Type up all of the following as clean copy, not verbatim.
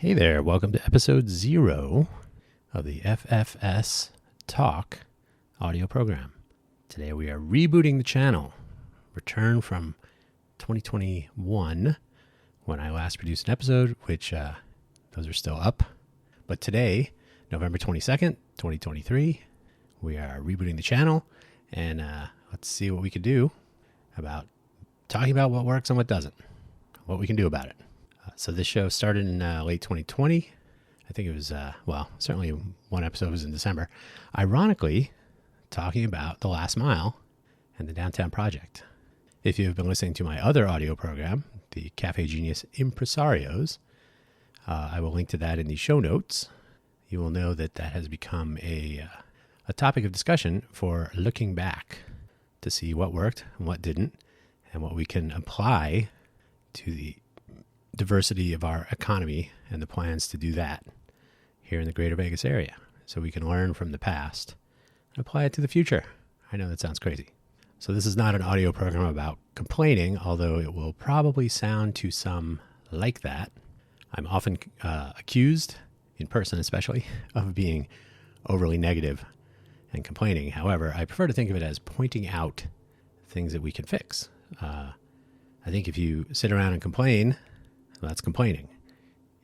Hey there, welcome to episode 0 of the FFS Talk audio program. Today we are rebooting the channel. Return from 2021 when I last produced an episode, which those are still up. But today, November 22nd, 2023, we are rebooting the channel and let's see what we can do about talking about what works and what doesn't, what we can do about it. So this show started in late 2020. I think it was, certainly one episode was in December. Ironically, talking about the last mile and the Downtown Project. If you have been listening to my other audio program, the Cafe Genius Impresarios, I will link to that in the show notes. You will know that that has become a topic of discussion for looking back to see what worked and what didn't, and what we can apply to the diversity of our economy and the plans to do that here in the greater Vegas area, so we can learn from the past and apply it to the future. I know that sounds crazy. So this is not an audio program about complaining, although it will probably sound to some like that. I'm often accused, in person especially, of being overly negative and complaining. However, I prefer to think of it as pointing out things that we can fix. I think if you sit around and complain, well, that's complaining.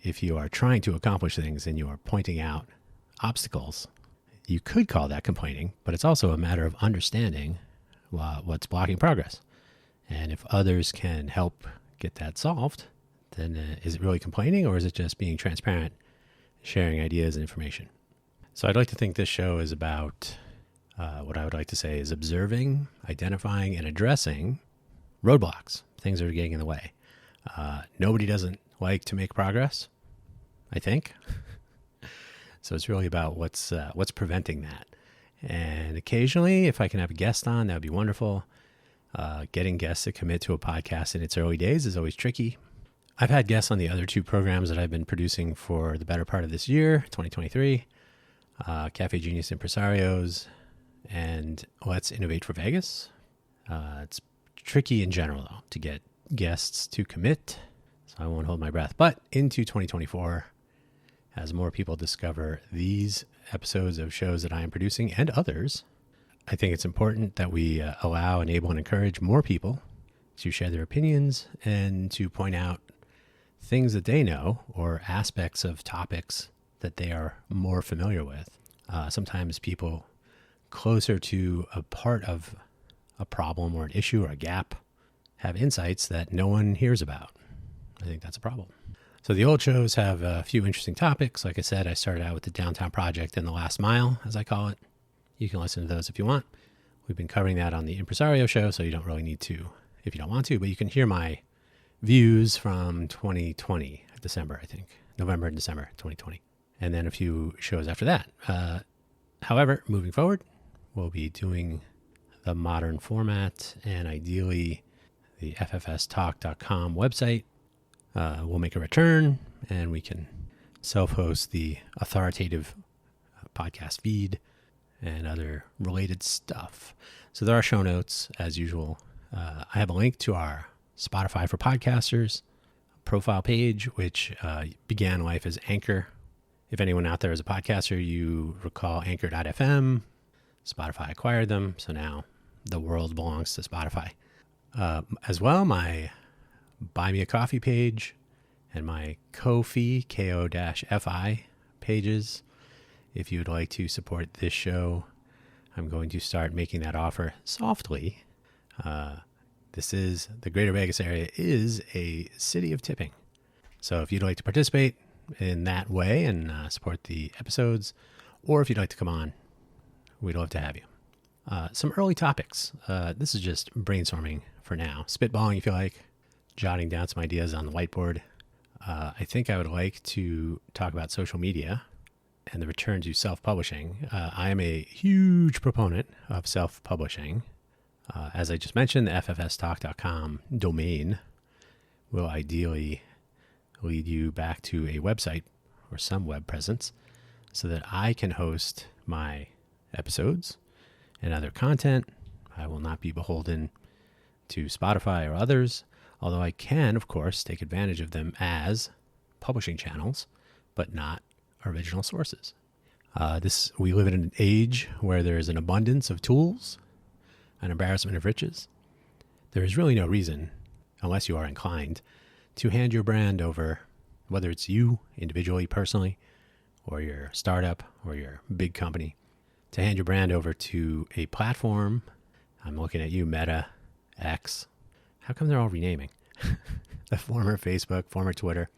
If you are trying to accomplish things and you are pointing out obstacles, you could call that complaining, but it's also a matter of understanding what's blocking progress. And if others can help get that solved, then is it really complaining, or is it just being transparent, sharing ideas and information? So I'd like to think this show is about what I would like to say is observing, identifying, and addressing roadblocks, things that are getting in the way. Nobody doesn't like to make progress, I think. So it's really about what's preventing that. And occasionally, if I can have a guest on, that would be wonderful. Getting guests to commit to a podcast in its early days is always tricky. I've had guests on the other two programs that I've been producing for the better part of this year, 2023, Cafe Genius Impresarios and Let's Innovate for Vegas. It's tricky in general, though, to get guests to commit, so I won't hold my breath. But into 2024, as more people discover these episodes of shows that I am producing and others, I think it's important that we allow, enable, and encourage more people to share their opinions and to point out things that they know or aspects of topics that they are more familiar with. Sometimes people closer to a part of a problem or an issue or a gap have insights that no one hears about. I think that's a problem. So the old shows have a few interesting topics. Like I said, I started out with the Downtown Project and the Last Mile, as I call it. You can listen to those if you want. We've been covering that on the Impresario show, so you don't really need to if you don't want to, but you can hear my views from 2020, December, I think. November and December 2020. And then a few shows after that. However, moving forward, we'll be doing the modern format, and ideally the ffstalk.com website will make a return, and we can self-host the authoritative podcast feed and other related stuff. So there are show notes, as usual. I have a link to our Spotify for Podcasters profile page, which began life as Anchor. If anyone out there is a podcaster, you recall Anchor.fm. Spotify acquired them, so now the world belongs to Spotify. As well, my Buy Me a Coffee page and my Ko-fi, Ko-fi pages. If you'd like to support this show, I'm going to start making that offer softly. The greater Vegas area is a city of tipping. So if you'd like to participate in that way and support the episodes, or if you'd like to come on, we'd love to have you. Some early topics. This is just brainstorming for now. Spitballing, if you like, jotting down some ideas on the whiteboard. I think I would like to talk about social media and the return to self-publishing. I am a huge proponent of self-publishing. As I just mentioned, the ffstalk.com domain will ideally lead you back to a website or some web presence so that I can host my episodes and other content. I will not be beholden to Spotify or others, although I can, of course, take advantage of them as publishing channels but not original sources. We live in an age where there is an abundance of tools, an embarrassment of riches. There is really no reason, unless you are inclined, to hand your brand over, whether it's you individually, personally, or your startup or your big company, to hand your brand over to a platform. I'm looking at you, Meta, X. How come they're all renaming? The former Facebook, former Twitter,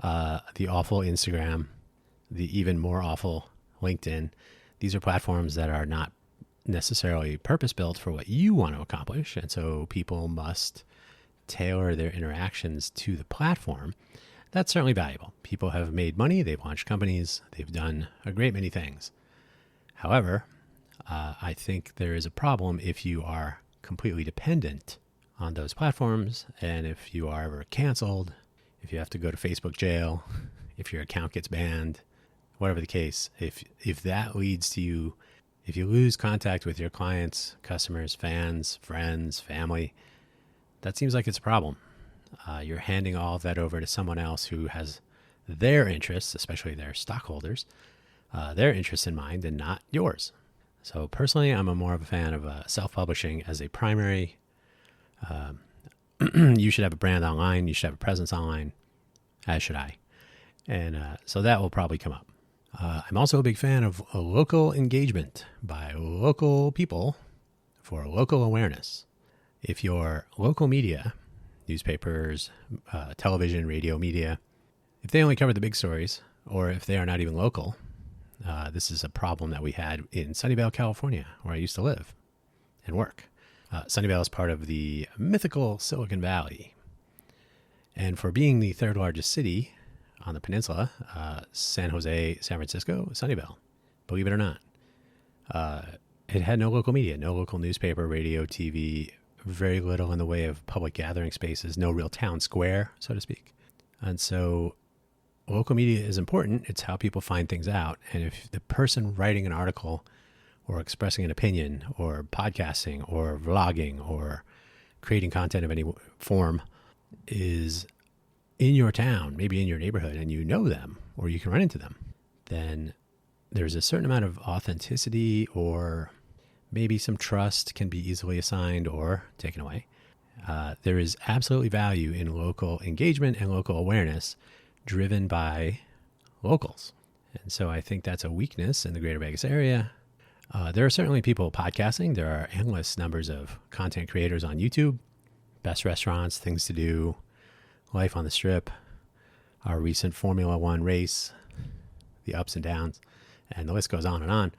the awful Instagram, the even more awful LinkedIn. These are platforms that are not necessarily purpose-built for what you want to accomplish. And so people must tailor their interactions to the platform. That's certainly valuable. People have made money. They've launched companies. They've done a great many things. However, I think there is a problem if you are completely dependent on those platforms, and if you are ever canceled, if you have to go to Facebook jail, if your account gets banned, whatever the case, if that leads to you, if you lose contact with your clients, customers, fans, friends, family, that seems like it's a problem. You're handing all of that over to someone else who has their interests, especially their stockholders, their interests in mind and not yours. So personally, I'm more of a fan of self-publishing as a primary. You should have a brand online. You should have a presence online, as should I. And so that will probably come up. I'm also a big fan of local engagement by local people for local awareness. If your local media, newspapers, television, radio media, if they only cover the big stories, or if they are not even local, this is a problem that we had in Sunnyvale, California, where I used to live and work. Sunnyvale is part of the mythical Silicon Valley. And for being the third largest city on the peninsula, San Jose, San Francisco, Sunnyvale, believe it or not, it had no local media, no local newspaper, radio, TV, very little in the way of public gathering spaces, no real town square, so to speak. And so local media is important. It's how people find things out. And if the person writing an article or expressing an opinion or podcasting or vlogging or creating content of any form is in your town, maybe in your neighborhood, and you know them or you can run into them, then there's a certain amount of authenticity, or maybe some trust can be easily assigned or taken away. There is absolutely value in local engagement and local awareness driven by locals. And so I think that's a weakness in the greater Vegas area. There are certainly people podcasting. There are endless numbers of content creators on YouTube, best restaurants, things to do, life on the strip, our recent Formula One race, the ups and downs, and the list goes on and on.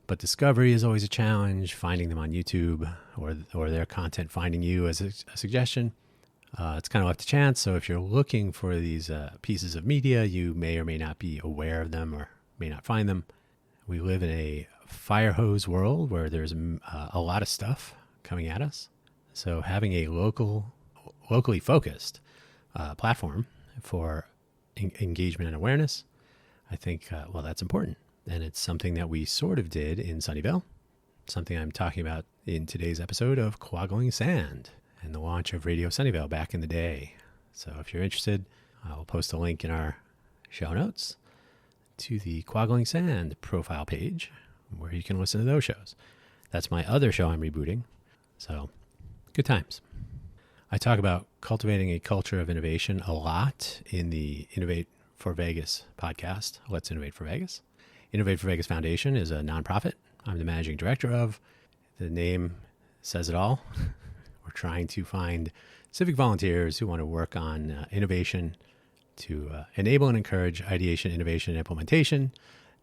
But discovery is always a challenge, finding them on YouTube or their content finding you as a suggestion. It's kind of left to chance. So if you're looking for these pieces of media, you may or may not be aware of them or may not find them. We live in a fire hose world where there's a lot of stuff coming at us. So having a locally focused platform for engagement and awareness, I think, that's important. And it's something that we sort of did in Sunnyvale, something I'm talking about in today's episode of Quaggling Sand and the launch of Radio Sunnyvale back in the day. So if you're interested, I'll post a link in our show notes to the Quaggling Sand profile page where you can listen to those shows. That's my other show I'm rebooting. So good times. I talk about cultivating a culture of innovation a lot in the Innovate for Vegas podcast, Let's Innovate for Vegas. Innovate for Vegas Foundation is a nonprofit I'm the managing director of. The name says it all. We're trying to find civic volunteers who want to work on innovation to enable and encourage ideation, innovation, and implementation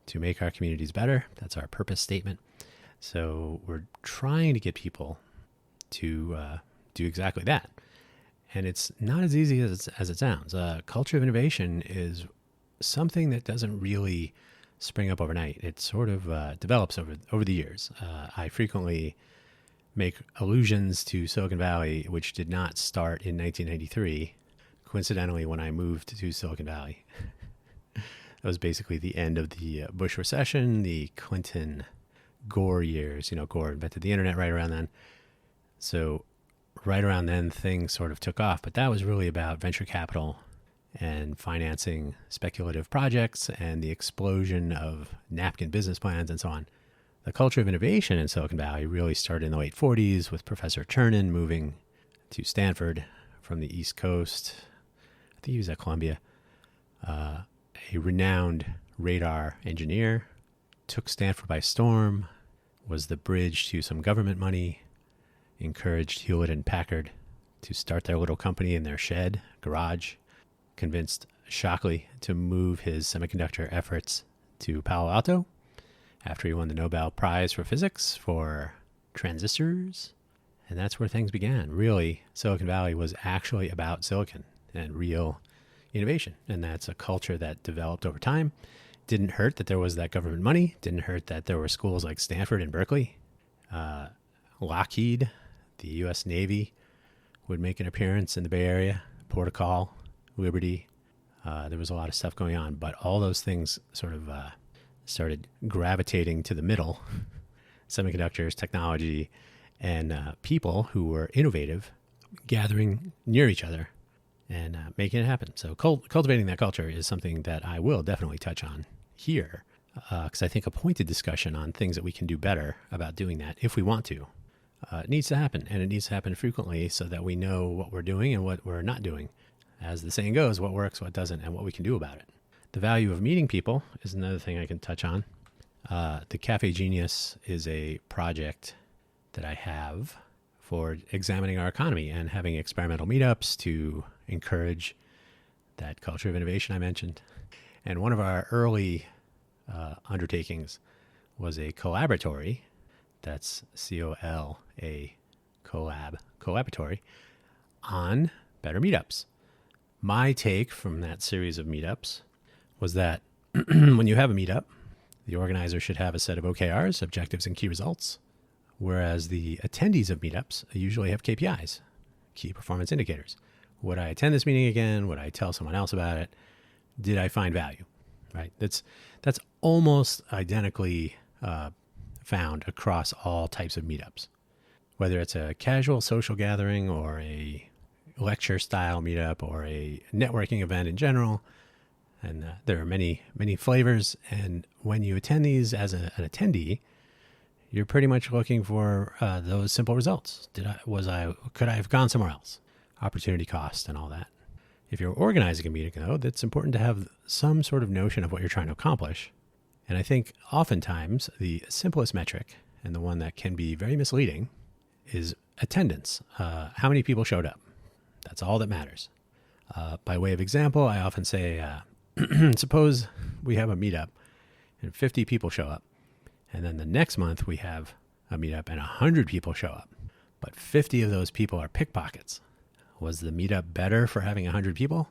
to make our communities better. That's our purpose statement. So we're trying to get people to do exactly that. And it's not as easy as it sounds. Culture of innovation is something that doesn't really spring up overnight. It sort of develops over the years. I frequently make allusions to Silicon Valley, which did not start in 1993, coincidentally when I moved to Silicon Valley. That was basically the end of the Bush recession, the Clinton Gore years. Gore invented the internet right around then. So right around then, things sort of took off. But that was really about venture capital and financing speculative projects and the explosion of napkin business plans and so on. The culture of innovation in Silicon Valley really started in the late 40s with Professor Chernin moving to Stanford from the East Coast. I think he was at Columbia. A renowned radar engineer, took Stanford by storm, was the bridge to some government money, encouraged Hewlett and Packard to start their little company in their shed, garage, convinced Shockley to move his semiconductor efforts to Palo Alto after he won the Nobel Prize for Physics for transistors. And that's where things began. Really, Silicon Valley was actually about silicon and real innovation. And that's a culture that developed over time. Didn't hurt that there was that government money. Didn't hurt that there were schools like Stanford and Berkeley. Lockheed, the U.S. Navy, would make an appearance in the Bay Area. Port of Call, Liberty. There was a lot of stuff going on. But all those things sort of started gravitating to the middle. Semiconductors, technology, and people who were innovative, gathering near each other and making it happen. So cultivating that culture is something that I will definitely touch on here, because I think a pointed discussion on things that we can do better about doing that, if we want to, needs to happen. And it needs to happen frequently so that we know what we're doing and what we're not doing. As the saying goes, what works, what doesn't, and what we can do about it. The value of meeting people is another thing I can touch on. The Cafe Genius is a project that I have for examining our economy and having experimental meetups to encourage that culture of innovation I mentioned. And one of our early undertakings was a collaboratory, that's C-O-L-A, collaboratory, on better meetups. My take from that series of meetups was that when you have a meetup, the organizer should have a set of OKRs, objectives and key results, whereas the attendees of meetups usually have KPIs, key performance indicators. Would I attend this meeting again? Would I tell someone else about it? Did I find value? Right? That's almost identically found across all types of meetups, whether it's a casual social gathering or a lecture style meetup or a networking event in general. And there are many, many flavors. And when you attend these as an attendee, you're pretty much looking for those simple results. Could I have gone somewhere else? Opportunity cost and all that. If you're organizing a meeting, though, it's important to have some sort of notion of what you're trying to accomplish. And I think oftentimes the simplest metric, and the one that can be very misleading, is attendance. How many people showed up? That's all that matters. By way of example, I often say, suppose we have a meetup and 50 people show up. And then the next month we have a meetup and 100 people show up. But 50 of those people are pickpockets. Was the meetup better for having 100 people?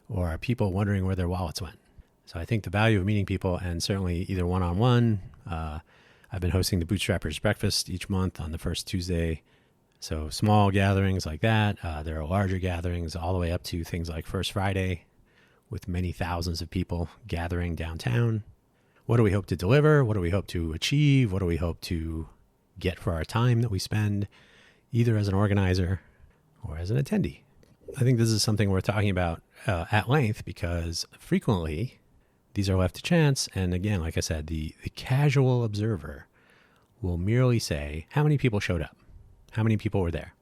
Or are people wondering where their wallets went? So I think the value of meeting people, and certainly either one-on-one, I've been hosting the Bootstrappers Breakfast each month on the first Tuesday. So small gatherings like that. There are larger gatherings all the way up to things like First Friday with many thousands of people gathering downtown. What do we hope to deliver? What do we hope to achieve? What do we hope to get for our time that we spend, either as an organizer or as an attendee? I think this is something we're talking about at length because frequently these are left to chance. And again, like I said, the casual observer will merely say, how many people showed up? How many people were there?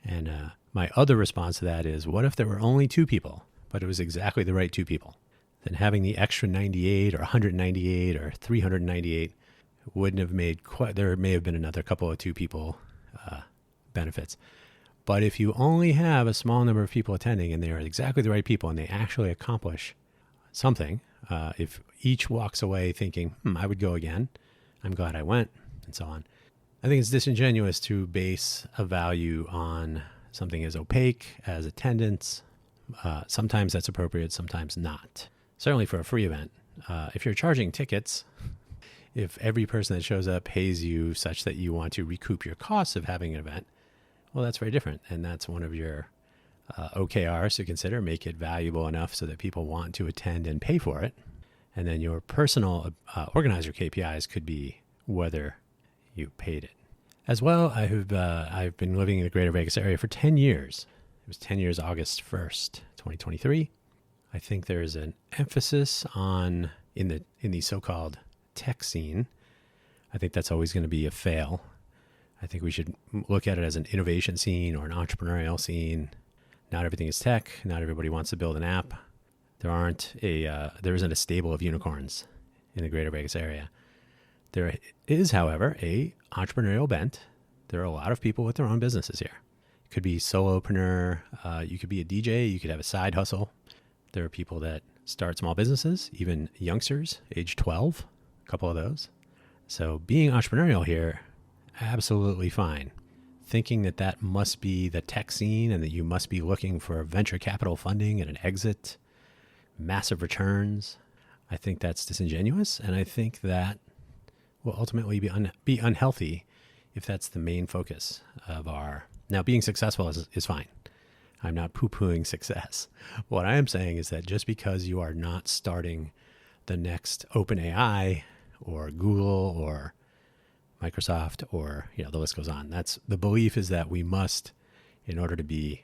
And my other response to that is, what if there were only 2 people, but it was exactly the right 2 people? Then having the extra 98 or 198 or 398 wouldn't have made there may have been another couple of 2 people benefits. But if you only have a small number of people attending and they are exactly the right people and they actually accomplish something, if each walks away thinking, I would go again, I'm glad I went, and so on. I think it's disingenuous to base a value on something as opaque as attendance. Sometimes that's appropriate, sometimes not. Certainly for a free event. If you're charging tickets, if every person that shows up pays you such that you want to recoup your costs of having an event, well, that's very different. And that's one of your OKRs to consider. Make it valuable enough so that people want to attend and pay for it. And then your personal organizer KPIs could be whether you paid it. As well, I've been living in the Greater Vegas area for 10 years. It was 10 years, August 1st, 2023. I think there's an emphasis on in the so-called tech scene. I think that's always going to be a fail. I think we should look at it as an innovation scene or an entrepreneurial scene. Not everything is tech. Not everybody wants to build an app. There isn't a stable of unicorns in the greater Vegas area. There is, however, a entrepreneurial bent. There are a lot of people with their own businesses here. It could be solopreneur. You could be a DJ. You could have a side hustle. There are people that start small businesses, even youngsters, age 12, a couple of those. So being entrepreneurial here, absolutely fine. Thinking that must be the tech scene and that you must be looking for venture capital funding and an exit, massive returns, I think that's disingenuous. And I think that will ultimately be unhealthy if that's the main focus of our... Now, being successful is fine. I'm not poo-pooing success. What I am saying is that just because you are not starting the next OpenAI or Google or Microsoft or, the list goes on. That's the belief is that we must, in order to be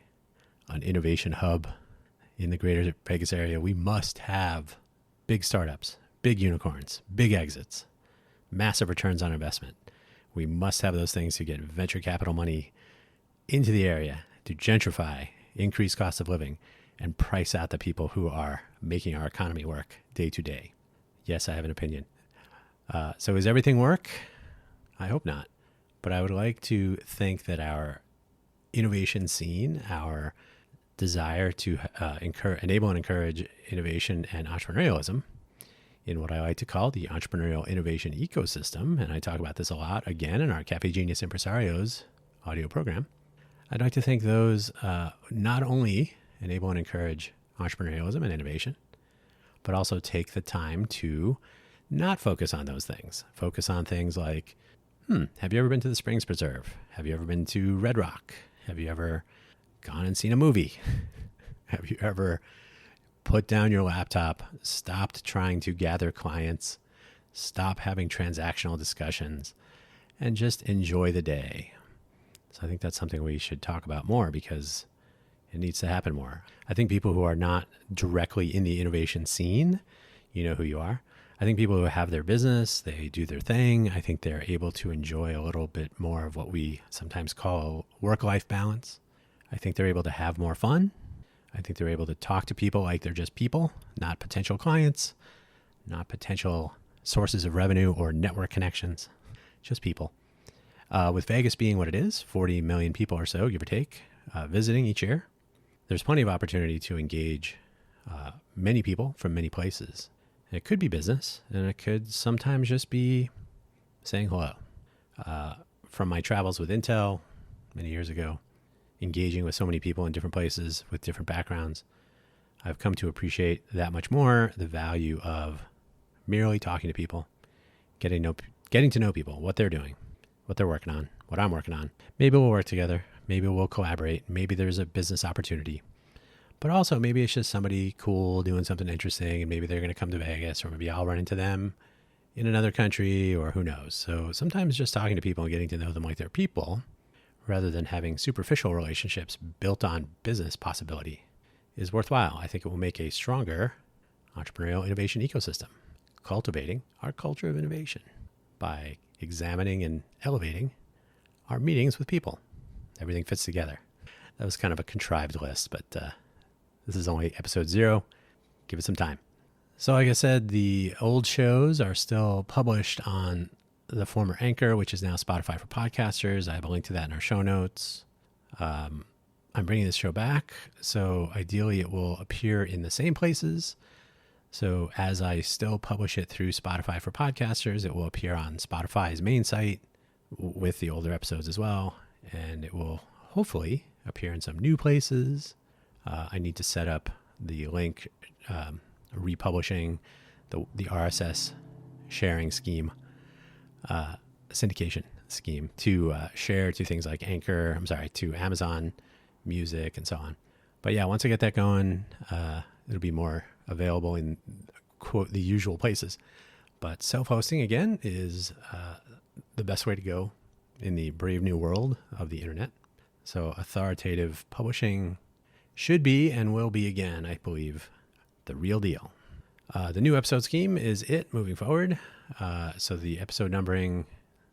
an innovation hub in the greater Vegas area, we must have big startups, big unicorns, big exits, massive returns on investment. We must have those things to get venture capital money into the area to gentrify, increase cost of living, and price out the people who are making our economy work day to day. Yes, I have an opinion. So does everything work? I hope not. But I would like to think that our innovation scene, our desire to enable and encourage innovation and entrepreneurialism in what I like to call the entrepreneurial innovation ecosystem, and I talk about this a lot, again, in our Cafe Genius Impresarios audio program, I'd like to think those not only enable and encourage entrepreneurialism and innovation, but also take the time to not focus on those things. Focus on things like, have you ever been to the Springs Preserve? Have you ever been to Red Rock? Have you ever gone and seen a movie? Have you ever put down your laptop, stopped trying to gather clients, stop having transactional discussions, and just enjoy the day? So I think that's something we should talk about more because it needs to happen more. I think people who are not directly in the innovation scene, you know who you are. I think people who have their business, they do their thing. I think they're able to enjoy a little bit more of what we sometimes call work-life balance. I think they're able to have more fun. I think they're able to talk to people like they're just people, not potential clients, not potential sources of revenue or network connections, just people. With Vegas being what it is, 40 million people or so, give or take, visiting each year, there's plenty of opportunity to engage many people from many places. It could be business, and it could sometimes just be saying hello. From my travels with Intel many years ago, engaging with so many people in different places with different backgrounds, I've come to appreciate that much more the value of merely talking to people, getting to know people, what they're doing, what they're working on, what I'm working on. Maybe we'll work together. Maybe we'll collaborate. Maybe there's a business opportunity. But also maybe it's just somebody cool doing something interesting, and maybe they're going to come to Vegas, or maybe I'll run into them in another country, or who knows. So sometimes just talking to people and getting to know them like they're people, rather than having superficial relationships built on business possibility, is worthwhile. I think it will make a stronger entrepreneurial innovation ecosystem, cultivating our culture of innovation by examining and elevating our meetings with people. Everything fits together. That was kind of a contrived list, but this is only episode 0. Give it some time. So like I said, the old shows are still published on the former Anchor, which is now Spotify for podcasters. I have a link to that in our show notes. I'm bringing this show back, so ideally it will appear in the same places. So as I still publish it through Spotify for podcasters, it will appear on Spotify's main site with the older episodes as well. And it will hopefully appear in some new places. I need to set up the link, republishing, the RSS sharing scheme, syndication scheme to share to things like to Amazon Music and so on. But yeah, once I get that going, it'll be more available in, quote, the usual places. But self-hosting, again, is the best way to go in the brave new world of the internet. So authoritative publishing should be and will be, again, I believe, the real deal. The new episode scheme is it moving forward. So the episode numbering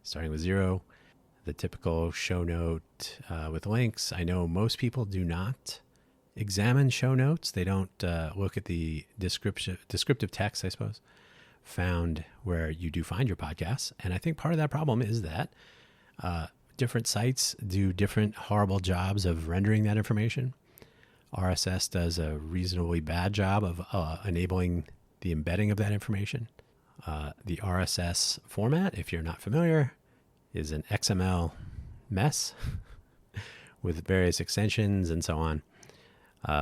starting with 0, the typical show note with links. I know most people do not examine show notes. They don't look at the descriptive text, I suppose, found where you do find your podcasts. And I think part of that problem is that different sites do different horrible jobs of rendering that information. RSS does a reasonably bad job of enabling the embedding of that information. The RSS format, if you're not familiar, is an XML mess with various extensions and so on.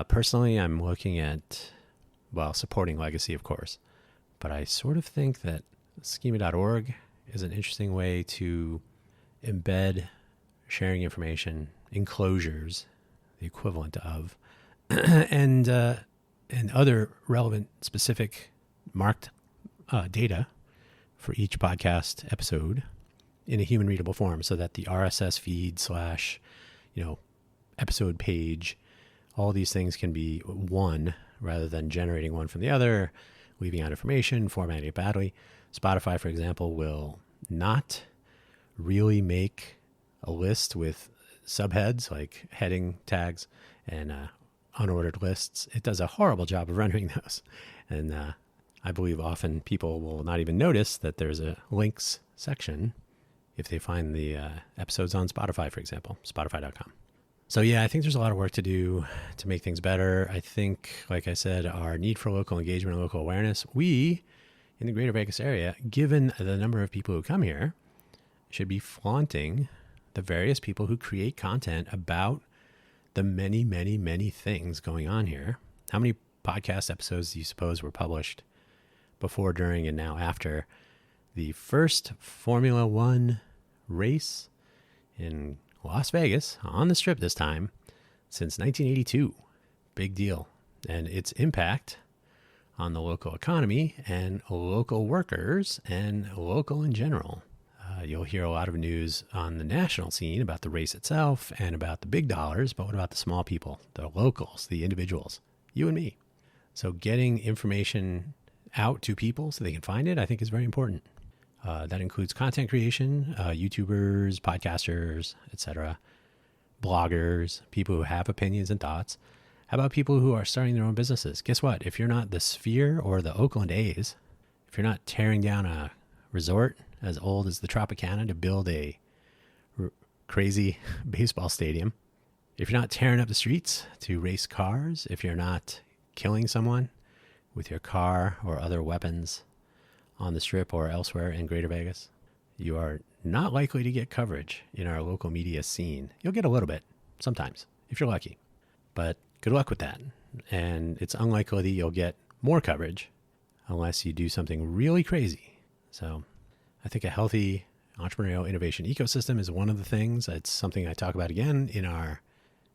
Personally, I'm looking at, supporting legacy, of course, but I sort of think that schema.org is an interesting way to embed sharing information, enclosures, the equivalent of, and other relevant specific marked data for each podcast episode in a human readable form, so that the RSS feed / episode page, all these things can be one rather than generating one from the other, leaving out information, formatting it badly. Spotify, for example, will not really make a list with subheads like heading tags and unordered lists. It does a horrible job of rendering those. And I believe often people will not even notice that there's a links section if they find the episodes on Spotify, for example, spotify.com. So yeah, I think there's a lot of work to do to make things better. I think, like I said, our need for local engagement and local awareness, we in the greater Vegas area, given the number of people who come here, should be flaunting the various people who create content about the many, many, many things going on here. How many podcast episodes do you suppose were published before, during, and now after the first Formula One race in Las Vegas, on the Strip this time, since 1982? Big deal. And its impact on the local economy and local workers and local in general. You'll hear a lot of news on the national scene about the race itself and about the big dollars, but what about the small people, the locals, the individuals, you and me? So getting information out to people so they can find it, I think, is very important. That includes content creation, YouTubers, podcasters, etc., bloggers, people who have opinions and thoughts. How about people who are starting their own businesses? Guess what? If you're not the Sphere or the Oakland A's, if you're not tearing down a resort as old as the Tropicana to build a crazy baseball stadium, if you're not tearing up the streets to race cars, if you're not killing someone with your car or other weapons on the Strip or elsewhere in Greater Vegas, you are not likely to get coverage in our local media scene. You'll get a little bit sometimes if you're lucky, but good luck with that. And it's unlikely that you'll get more coverage unless you do something really crazy. So I think a healthy entrepreneurial innovation ecosystem is one of the things. It's something I talk about again in our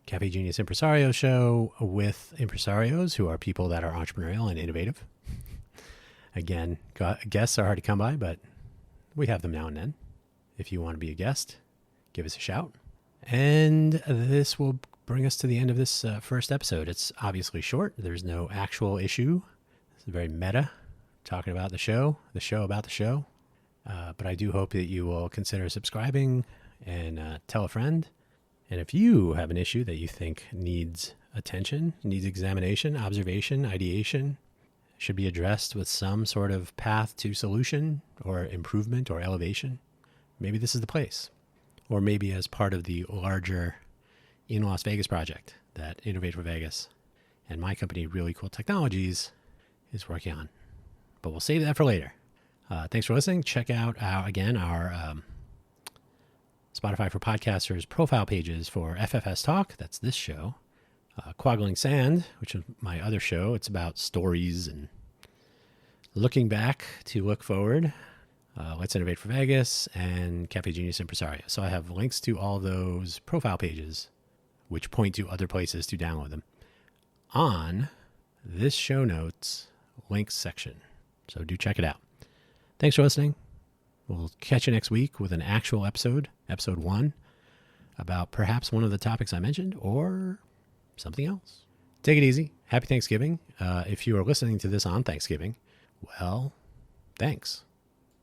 Cafe Genius Impresario show with impresarios who are people that are entrepreneurial and innovative. Again, guests are hard to come by, but we have them now and then. If you want to be a guest, give us a shout. And this will bring us to the end of this first episode. It's obviously short. There's no actual issue. It's very meta, talking about the show about the show. But I do hope that you will consider subscribing and tell a friend. And if you have an issue that you think needs attention, needs examination, observation, ideation, should be addressed with some sort of path to solution or improvement or elevation, maybe this is the place. Or maybe as part of the larger In Las Vegas project that Innovate for Vegas and my company, Really Cool Technologies, is working on. But we'll save that for later. Thanks for listening. Check out our Spotify for Podcasters profile pages for FFS Talk. That's this show. Quaggling Sand, which is my other show. It's about stories and looking back to look forward. Let's Innovate for Vegas and Cafe Genius Impresario. So I have links to all those profile pages, which point to other places to download them, on this show notes links section. So do check it out. Thanks for listening. We'll catch you next week with an actual episode 1, about perhaps one of the topics I mentioned or something else. Take it easy. Happy Thanksgiving. If you are listening to this on Thanksgiving, well, thanks.